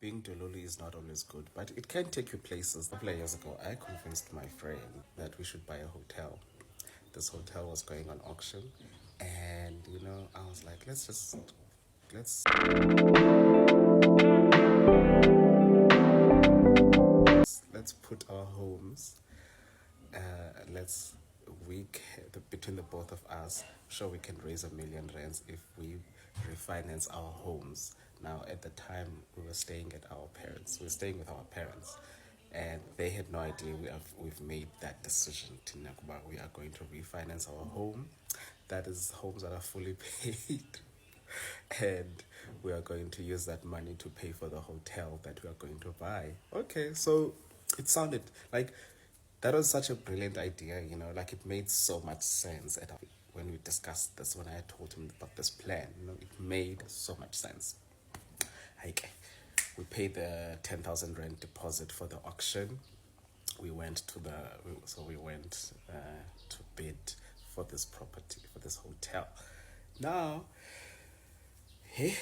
being Dololi is not always good, but it can take you places. A couple of years ago, I convinced my friend that we should buy a hotel. This hotel was going on auction, and I was like, let's put our homes. Let's between the both of us, sure we can raise R1 million if we refinance our homes. Now, at the time, we were staying at our parents. We were staying with our parents, and they had no idea we've made that decision. Tinakuba, we are going to refinance our home. That is homes that are fully paid, and we are going to use that money to pay for the hotel that we are going to buy. Okay, so it sounded like that was such a brilliant idea, like it made so much sense when we discussed this, when I told him about this plan, it made so much sense. Like, we paid the 10,000 rand deposit for the auction. We went to to bid for this property, for this hotel. Now,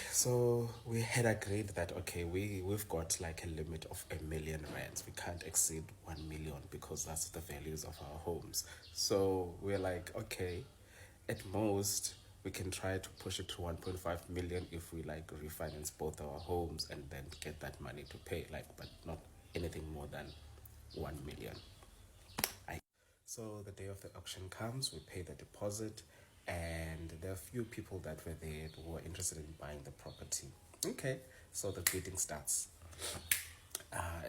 so we had agreed that, okay, we've got like a limit of R1 million. We can't exceed 1 million because that's the values of our homes. So we're like, okay, at most we can try to push it to 1.5 million if we like refinance both our homes and then get that money to pay, but not anything more than 1 million. So the day of the auction comes, we pay the deposit, and there are a few people that were there who were interested in buying the property. Okay, so the bidding starts.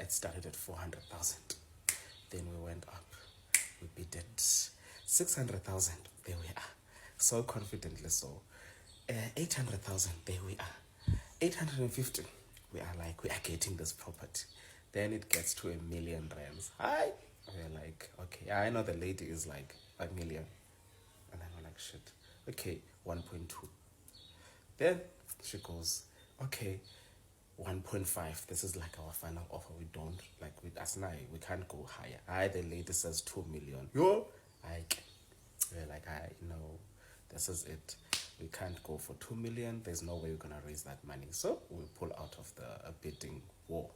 It started at 400,000. Then we went up. We bid at 600,000. There we are. So confidently so. 800,000. There we are. 850. We are like, we are getting this property. Then it gets to R1 million. Hi. We're like, okay, I know the lady is like 1 million. And then we're like, shit. Okay, 1.2. Then she goes, okay, 1.5. This is like our final offer. We don't, like, with us now, we can't go higher. The lady says 2 million. We're like, this is it. We can't go for 2 million. There's no way we're going to raise that money. So we pull out of the bidding war.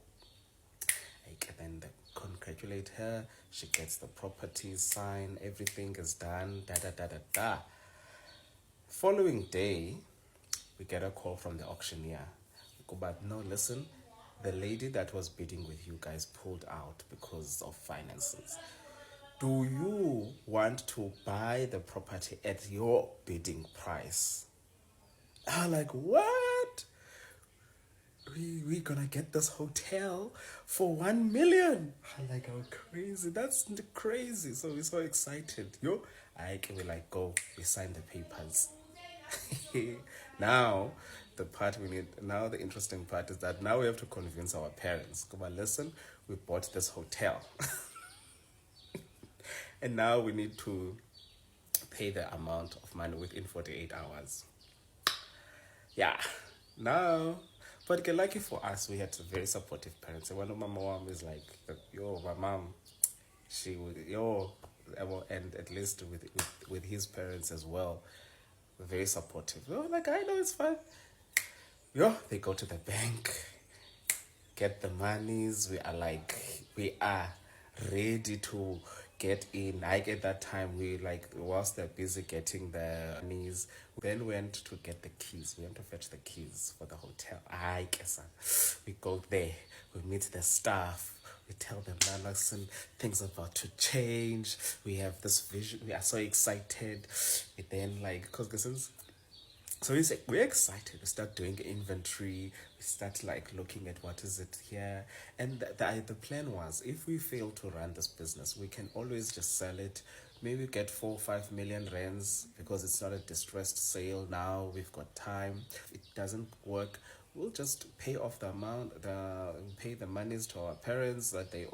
Then they congratulate her. She gets the property signed. Everything is done. Following day, we get a call from the auctioneer. We go, but no, listen, the lady that was bidding with you guys pulled out because of finances. Do you want to buy the property at your bidding price? I'm like, what? We're gonna get this hotel for 1 million. I'm like, oh, crazy. That's crazy. So we're so excited. We're like, go. We sign the papers. Now, the interesting part is that now we have to convince our parents. Come on, listen, we bought this hotel. And now we need to pay the amount of money within 48 hours. Yeah. Now, but lucky for us, we had very supportive parents. And one of my mom is like, my mom, she would, and at least with his parents as well, very supportive. Like, I know it's fine. They go to the bank, get the monies. We are ready to get in. At that time, whilst they're busy getting the monies, we then went to get the keys. We went to fetch the keys for the hotel. We go there, we meet the staff. We tell them, now listen, things are about to change. We have this vision. We are so excited. We then so we're excited. We start doing inventory. We start looking at what is it here. And the plan was, if we fail to run this business, we can always just sell it. Maybe get 4 or 5 million rands because it's not a distressed sale now. We've got time. If it doesn't work, we'll just pay off the amount, pay the monies to our parents that they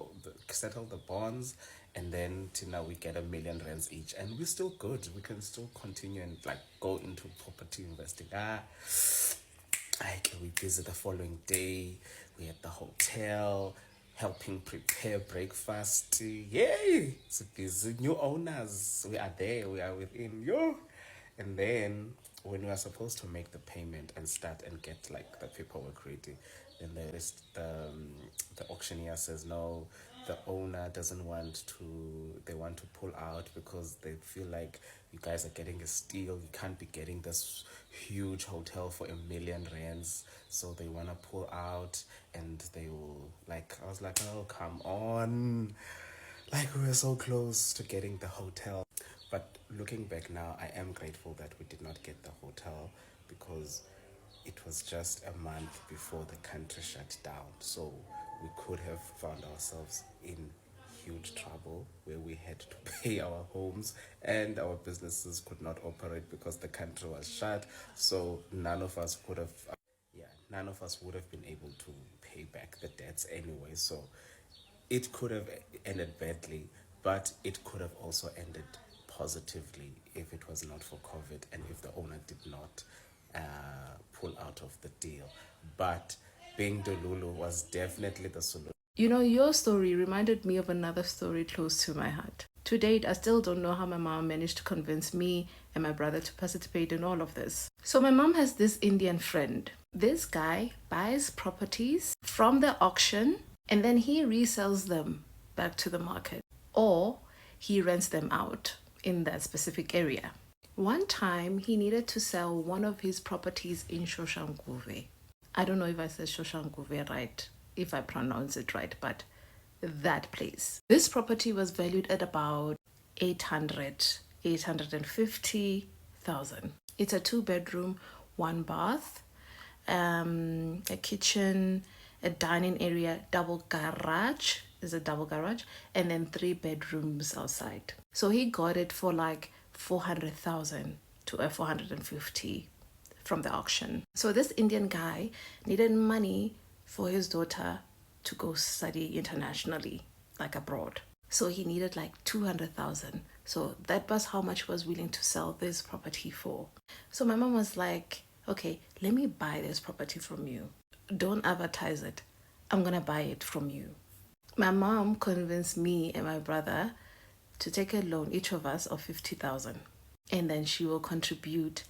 settle the bonds, and then now we get R1 million each, and we're still good. We can still continue and go into property investing. We busy the following day. We at the hotel, helping prepare breakfast. Yay! It's busy. New owners. We are there. We are within. And then when we are supposed to make the payment and start and get the paperwork ready, Then the auctioneer says no, the owner doesn't want to, they want to pull out because they feel like you guys are getting a steal. You can't be getting this huge hotel for R1 million. So they want to pull out, and they will, like, I was like, oh, come on. Like, we were so close to getting the hotel. But looking back now, I am grateful that we did not get the hotel, because it was just a month before the country shut down. So we could have found ourselves in huge trouble, where we had to pay our homes and our businesses could not operate because the country was shut. So none of us would have been able to pay back the debts anyway. So it could have ended badly, but it could have also ended positively if it was not for COVID and if the owner did not pull out of the deal. But being Delulu was definitely the solution. You know, your story reminded me of another story close to my heart. To date, I still don't know how my mom managed to convince me and my brother to participate in all of this. So my mom has this Indian friend. This guy buys properties from the auction and then he resells them back to the market, or he rents them out in that specific area. One time, he needed to sell one of his properties in Shoshanguve. I don't know if I said Shoshanguve right, if I pronounce it right, but that place. This property was valued at about 850,000. It's a 2-bedroom, 1 bath, a kitchen, a dining area, double garage. There's a double garage, and then 3 bedrooms outside. So he got it for like 400,000 to a 450 from the auction. So this Indian guy needed money for his daughter to go study internationally, like abroad. So he needed like 200,000. So that was how much he was willing to sell this property for. So my mom was like, okay, let me buy this property from you. Don't advertise it. I'm going to buy it from you. My mom convinced me and my brother to take a loan, each of us, of 50,000. And then she will contribute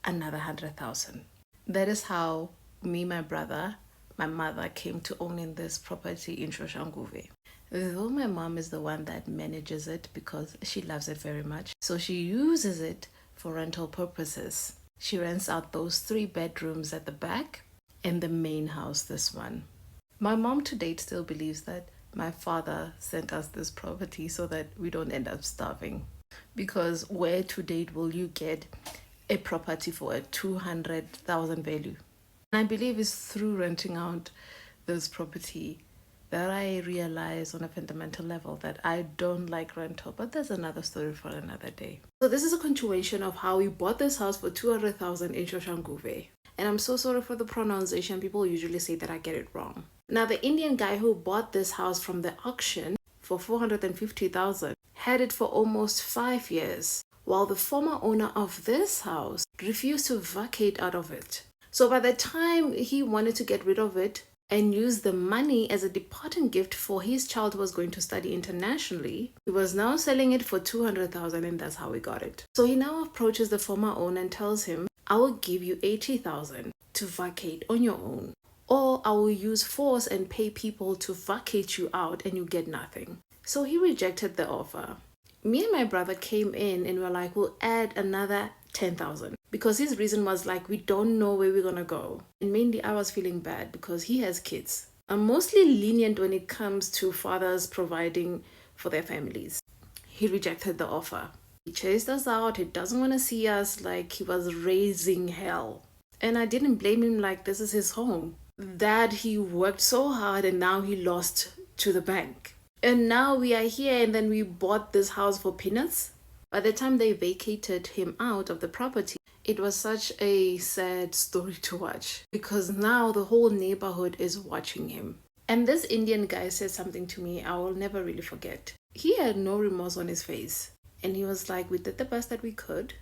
another 100,000. That is how me, my brother, my mother came to owning this property in Shoshanguve. Though my mom is the one that manages it because she loves it very much. So she uses it for rental purposes. She rents out those 3 bedrooms at the back and the main house, this one. My mom to date still believes that my father sent us this property so that we don't end up starving. Because where to date will you get a property for a 200,000 value? And I believe it's through renting out this property that I realize on a fundamental level that I don't like rental, but there's another story for another day. So this is a continuation of how we bought this house for 200,000 in Shoshanguve. And I'm so sorry for the pronunciation. People usually say that I get it wrong. Now, the Indian guy who bought this house from the auction for 450,000 had it for almost 5 years, while the former owner of this house refused to vacate out of it. So by the time he wanted to get rid of it and use the money as a departing gift for his child who was going to study internationally, he was now selling it for 200,000, and that's how we got it. So he now approaches the former owner and tells him, I will give you 80,000 to vacate on your own, or I will use force and pay people to vacate you out and you get nothing. So he rejected the offer. Me and my brother came in and were like, we'll add another 10,000, because his reason was like, we don't know where we're gonna go. And mainly I was feeling bad because he has kids. I'm mostly lenient when it comes to fathers providing for their families. He rejected the offer. He chased us out. He doesn't want to see us, like he was raising hell. And I didn't blame him, like this is his home. That he worked so hard and now he lost to the bank. And now we are here, and then we bought this house for peanuts. By the time they vacated him out of the property, it was such a sad story to watch, because now the whole neighborhood is watching him. And this Indian guy said something to me I will never really forget. He had no remorse on his face. And he was like, we did the best that we could.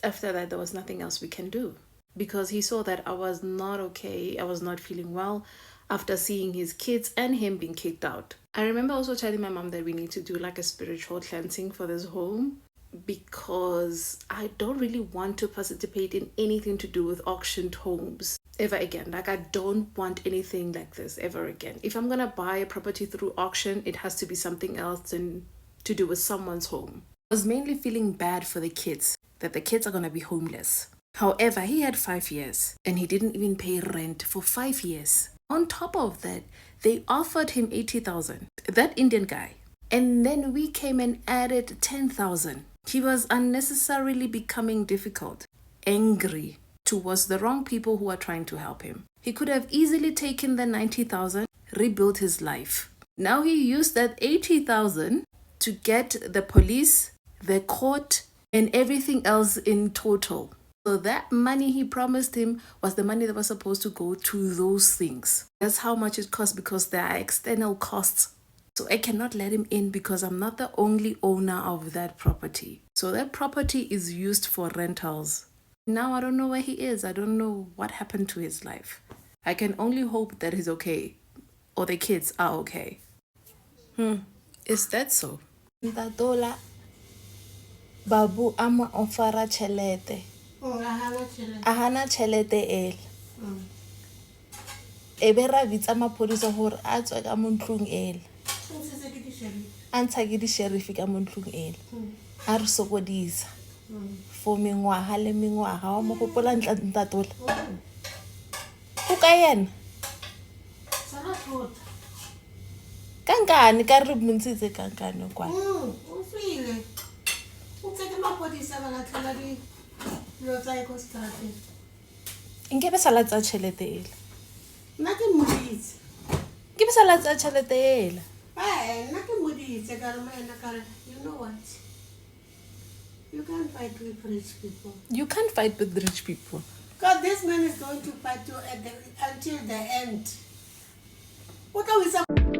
After that, there was nothing else we can do. Because he saw that I was not okay. I was not feeling well after seeing his kids and him being kicked out. I remember also telling my mom that we need to do like a spiritual cleansing for this home, because I don't really want to participate in anything to do with auctioned homes. ever again. Like, I don't want anything like this ever again. If I'm gonna buy a property through auction, it has to be something else than to do with someone's home. I was mainly feeling bad for the kids, that the kids are gonna be homeless. However, he had 5 years and he didn't even pay rent for 5 years. On top of that, they offered him 80,000, that Indian guy. And then we came and added 10,000. He was unnecessarily becoming difficult, angry towards the wrong people who are trying to help him. He could have easily taken the 90,000, rebuilt his life. Now he used that 80,000 to get the police, the court, and everything else in total. So that money he promised him was the money that was supposed to go to those things. That's how much it costs, because there are external costs. So I cannot let him in because I'm not the only owner of that property. So that property is used for rentals. Now I don't know where he is. I don't know what happened to his life. I can only hope that he's okay, or the kids are okay. Is that so? Ntatola babu ama ofara chelete. Ahana chelete el. Ebe ra vitsa maphodisa hore a tswe ka mo ntlong ele. A ntsha ke di-sheriff ka mo ntlong ele. A re sokodisa for mengwaga le mengwaga. Wa mo gopola ntatola go ka yena kankane ka re montshitse kankane kwa nke be sala tsa tšhelete ele ke be sala tsa tšhelete ele. You know what? You can't fight with rich people. You can't fight with rich people. Because this man is going to fight you until the end. What are we saying?